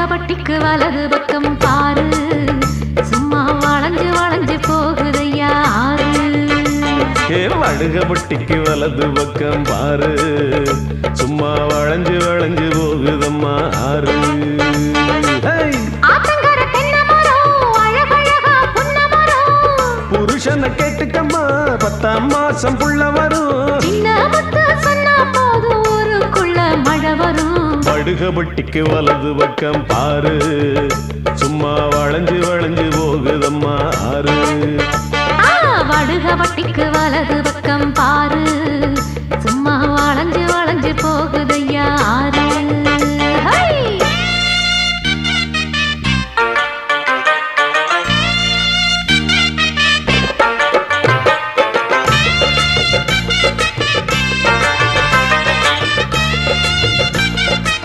வடுகபட்டிக்கு வலது பக்கம் பாரு சும்மா வளைஞ்சு வளைஞ்சு போகுதையா ஆறு வடுகபட்டிக்கு வலது பக்கம் பாரு சும்மா வளைஞ்சு வளைஞ்சு போகுதம்மா ஆறு புருஷனை கேட்டுக்கம்மா 10ஆம் மாசம் புள்ள வரும் சொன்னா போதும் ஊருக்குள்ள மழை வரும் வடுகபட்டிக்கு வலது பக்கம் பாரு சும்மா வளைஞ்சு வளைஞ்சு போகுதம்மா ஆறு வடுகபட்டிக்கு வலது பக்கம் பாரு சும்மா வளைஞ்சு வளைஞ்சு போகுதையா ஆறு